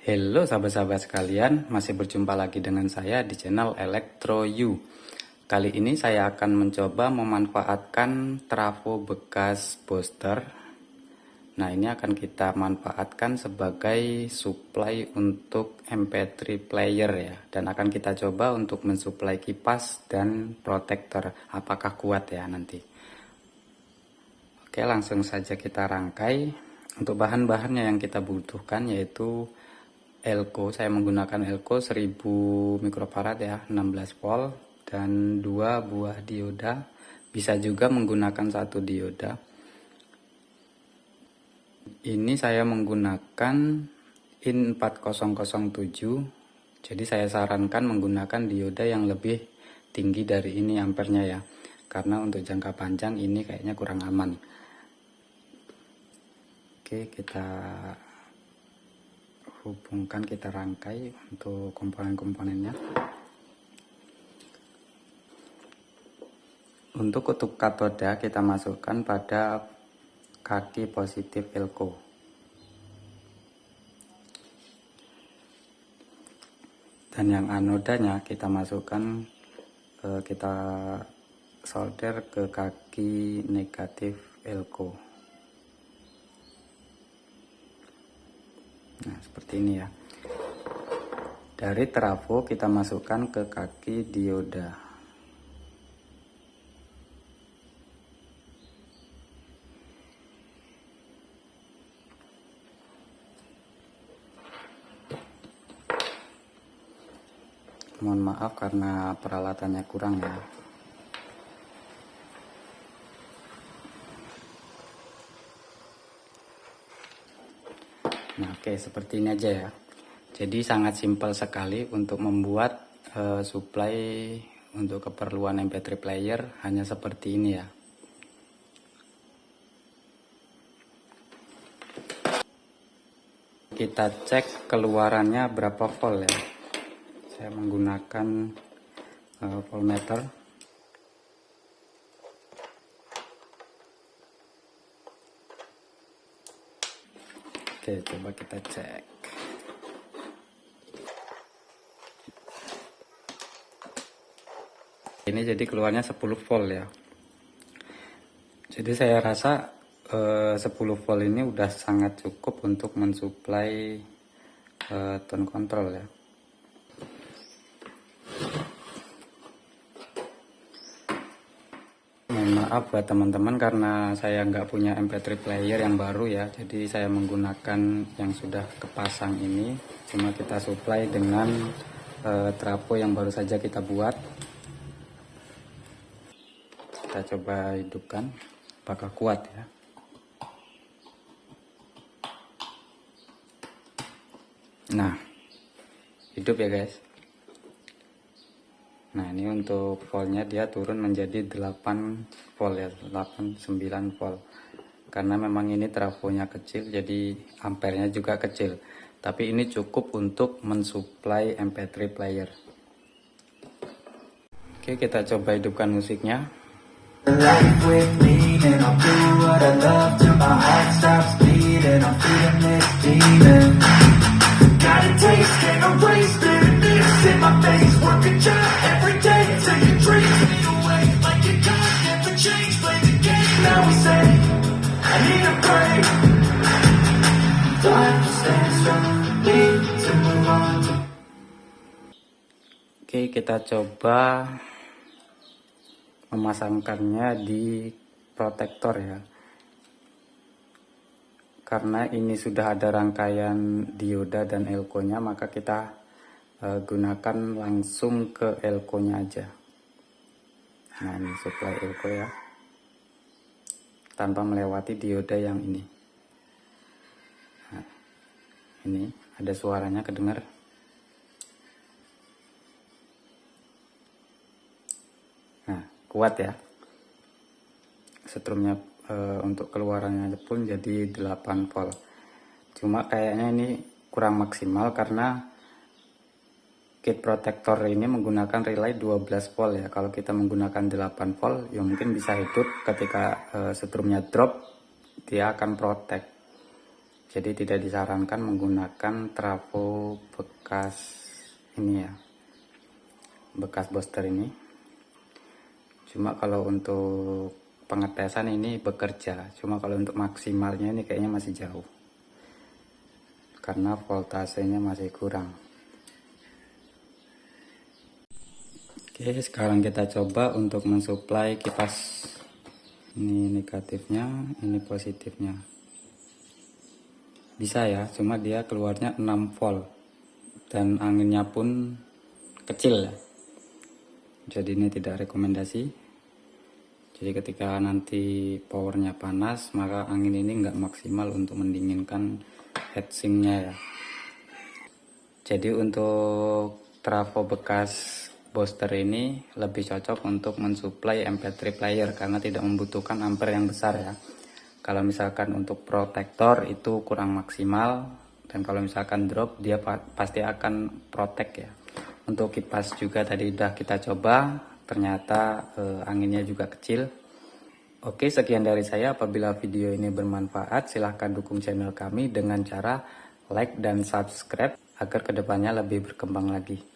Halo sahabat-sahabat sekalian, masih berjumpa lagi dengan saya di channel Electro U. Kali ini saya akan mencoba memanfaatkan trafo bekas booster. Nah, ini akan kita manfaatkan sebagai supply untuk MP3 player ya. Dan akan kita coba untuk mensuplai kipas dan protektor. Apakah kuat ya nanti? Oke, langsung saja kita rangkai. Untuk bahan-bahannya yang kita butuhkan yaitu Elko. Saya menggunakan Elko 1000 mikrofarad ya, 16 volt dan 2 buah dioda. Bisa juga menggunakan satu dioda. Ini saya menggunakan IN 4007. Jadi saya sarankan menggunakan dioda yang lebih tinggi dari ini ampernya ya. Karena untuk jangka panjang ini kayaknya kurang aman. Oke, kita hubungkan, kita rangkai untuk komponen-komponennya. Untuk kutub katoda kita masukkan pada kaki positif Elko. Dan yang anodanya kita masukkan, kita solder ke kaki negatif Elko. Nah, seperti ini ya. Dari trafo kita masukkan ke kaki dioda. Mohon maaf karena peralatannya kurang ya. Nah, oke, seperti ini aja ya. Jadi sangat simpel sekali untuk membuat supply untuk keperluan MP3 player, hanya seperti ini ya. Kita cek keluarannya berapa volt ya. Saya menggunakan voltmeter. Oke, coba kita cek. Ini jadi keluarnya 10 volt ya. Jadi saya rasa 10 volt ini udah sangat cukup untuk mensuplai tone control ya. Maaf buat teman-teman karena saya nggak punya MP3 player yang baru ya, jadi saya menggunakan yang sudah kepasang ini. Cuma kita supply dengan trafo yang baru saja kita buat. Kita coba hidupkan, apakah kuat ya. Nah, hidup ya guys. Nah, ini untuk voltnya dia turun menjadi 8 volt ya, 89 volt. Karena memang ini trafonya kecil, jadi ampernya juga kecil. Tapi ini cukup untuk mensuplai MP3 player. Oke, kita coba hidupkan musiknya. Oke, kita coba memasangkannya di protektor ya. Karena ini sudah ada rangkaian dioda dan elko-nya, maka kita gunakan langsung ke elko-nya aja. Nah, ini supply elko ya, tanpa melewati dioda yang ini. Nah, ini ada suaranya kedengar. Nah, kuat ya. Setrumnya untuk keluarannya pun jadi 8 volt. Cuma kayaknya ini kurang maksimal karena kit protektor ini menggunakan relay 12 volt ya. Kalau kita menggunakan 8 volt ya mungkin bisa hidup ketika setrumnya drop, dia akan protek. Jadi tidak disarankan menggunakan trafo bekas ini ya, bekas booster ini. Cuma kalau untuk pengetesan ini bekerja, cuma kalau untuk maksimalnya ini kayaknya masih jauh karena voltasenya masih kurang. Oke, sekarang kita coba untuk mensuplai kipas. Ini negatifnya, ini positifnya. Bisa ya, cuma dia keluarnya 6 volt dan anginnya pun kecil ya. Jadi ini tidak rekomendasi. Jadi ketika nanti powernya panas, maka angin ini nggak maksimal untuk mendinginkan heatsinknya ya. Jadi untuk trafo bekas booster ini lebih cocok untuk mensuplai MP3 player karena tidak membutuhkan ampere yang besar ya. Kalau misalkan untuk protektor itu kurang maksimal, dan kalau misalkan drop dia pasti akan protek ya. Untuk kipas juga tadi udah kita coba, ternyata anginnya juga kecil. Oke, sekian dari saya. Apabila video ini bermanfaat, silahkan dukung channel kami dengan cara like dan subscribe agar kedepannya lebih berkembang lagi.